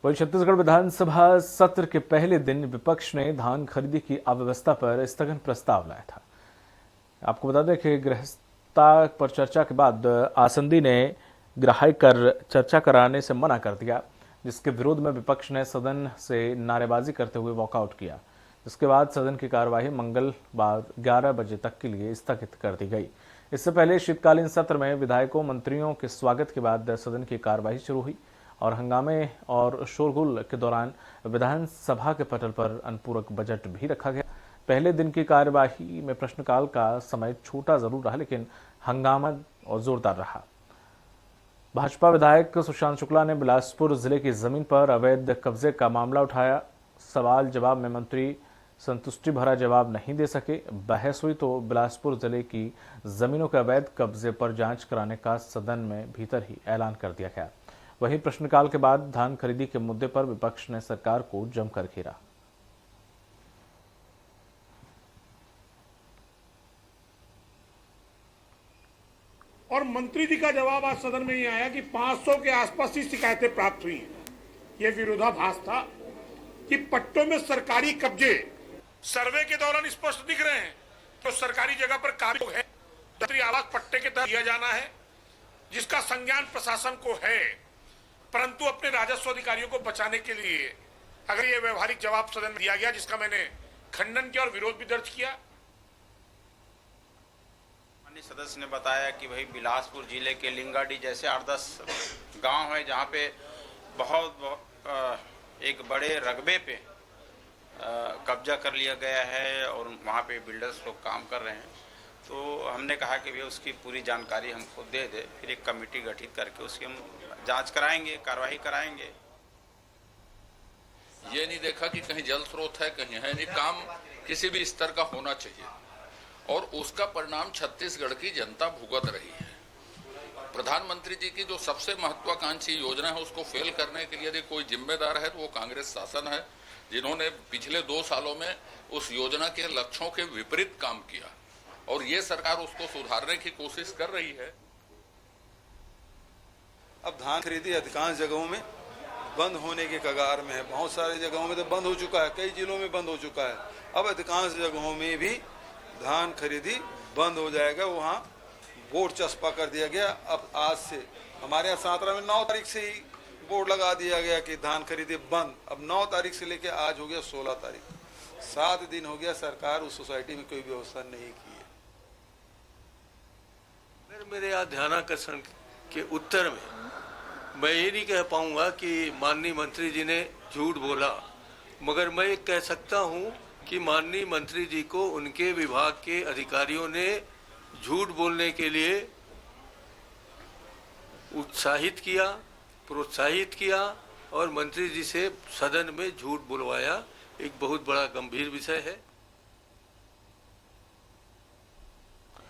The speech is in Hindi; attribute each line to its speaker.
Speaker 1: वहीं छत्तीसगढ़ विधानसभा सत्र के पहले दिन विपक्ष ने धान खरीदी की अव्यवस्था पर स्थगन प्रस्ताव लाया था। आपको बता दें कि गृहस्था पर चर्चा के बाद आसंदी ने ग्राह्य कर चर्चा कराने से मना कर दिया, जिसके विरोध में विपक्ष ने सदन से नारेबाजी करते हुए वॉकआउट किया। जिसके बाद सदन की कार्यवाही मंगलवार 11 बजे तक के लिए स्थगित कर दी गई। इससे पहले शीतकालीन सत्र में विधायकों मंत्रियों के स्वागत के बाद सदन की कार्यवाही शुरू हुई और हंगामे और शोरगुल के दौरान विधानसभा के पटल पर अनुपूरक बजट भी रखा गया। पहले दिन की कार्यवाही में प्रश्नकाल का समय छोटा जरूर रहा, लेकिन हंगामा और जोरदार रहा। भाजपा विधायक सुशांत शुक्ला ने बिलासपुर जिले की जमीन पर अवैध कब्जे का मामला उठाया। सवाल जवाब में मंत्री संतुष्टि भरा जवाब नहीं दे सके। बहस हुई तो बिलासपुर जिले की जमीनों के अवैध कब्जे पर जांच कराने का सदन में भीतर ही ऐलान कर दिया गया। वहीं प्रश्नकाल के बाद धान खरीदी के मुद्दे पर विपक्ष ने सरकार को जमकर घेरा।
Speaker 2: और मंत्री जी का जवाब आज सदन में ये आया कि 500 के आसपास ही शिकायतें प्राप्त हुई हैं। ये विरोधाभास था कि पट्टों में सरकारी कब्जे सर्वे के दौरान स्पष्ट दिख रहे हैं, तो सरकारी जगह पर काबिज है, मंत्री आवास पट्टे के तहत दिया जाना है, जिसका संज्ञान प्रशासन को है, परंतु अपने राजस्व अधिकारियों को बचाने के लिए अगर ये व्यवहारिक जवाब सदन में दिया गया, जिसका मैंने खंडन किया और विरोध भी दर्ज किया।
Speaker 3: सदस्य ने बताया कि भाई बिलासपुर जिले के लिंगाडी जैसे 8-10 गांव है जहां पे बहुत एक बड़े रकबे पे कब्जा कर लिया गया है और वहां पे बिल्डर्स लोग काम कर रहे हैं। तो हमने कहा कि भैया उसकी पूरी जानकारी हमको दे दे, फिर एक कमेटी गठित करके उसकी हम जांच कराएंगे, कार्रवाई कराएंगे।
Speaker 4: ये नहीं देखा कि कहीं जल स्रोत है, कहीं है नहीं। काम किसी भी स्तर का होना चाहिए और उसका परिणाम छत्तीसगढ़ की जनता भुगत रही है। प्रधानमंत्री जी की जो सबसे महत्वाकांक्षी योजना है उसको फेल करने के लिए यदि कोई जिम्मेदार है तो वो कांग्रेस शासन है, जिन्होंने पिछले 2 सालों में उस योजना के लक्ष्यों के विपरीत काम किया और ये सरकार उसको सुधारने की कोशिश कर रही है।
Speaker 5: अब धान खरीदी अधिकांश जगहों में बंद होने के कगार में है। बहुत सारी जगहों में तो बंद हो चुका है, कई जिलों में बंद हो चुका है। अब अधिकांश जगहों में भी धान खरीदी बंद हो जाएगा। वहाँ बोर्ड चस्पा कर दिया गया। अब आज से हमारे यहाँ सातरा में 9 तारीख से ही बोर्ड लगा दिया गया कि धान खरीदी बंद। अब 9 तारीख से लेकर आज हो गया 16 तारीख, 7 दिन हो गया। सरकार उस सोसाइटी में कोई व्यवस्था नहीं की है।
Speaker 6: मेरे यहाँ ध्यानाकर्षण के उत्तर में मैं ये नहीं कह पाऊंगा कि माननीय मंत्री जी ने झूठ बोला, मगर मैं ये कह सकता हूँ कि माननीय मंत्री जी को उनके विभाग के अधिकारियों ने झूठ बोलने के लिए उत्साहित किया, प्रोत्साहित किया और मंत्री जी से सदन में झूठ बुलवाया। एक बहुत बड़ा गंभीर विषय है।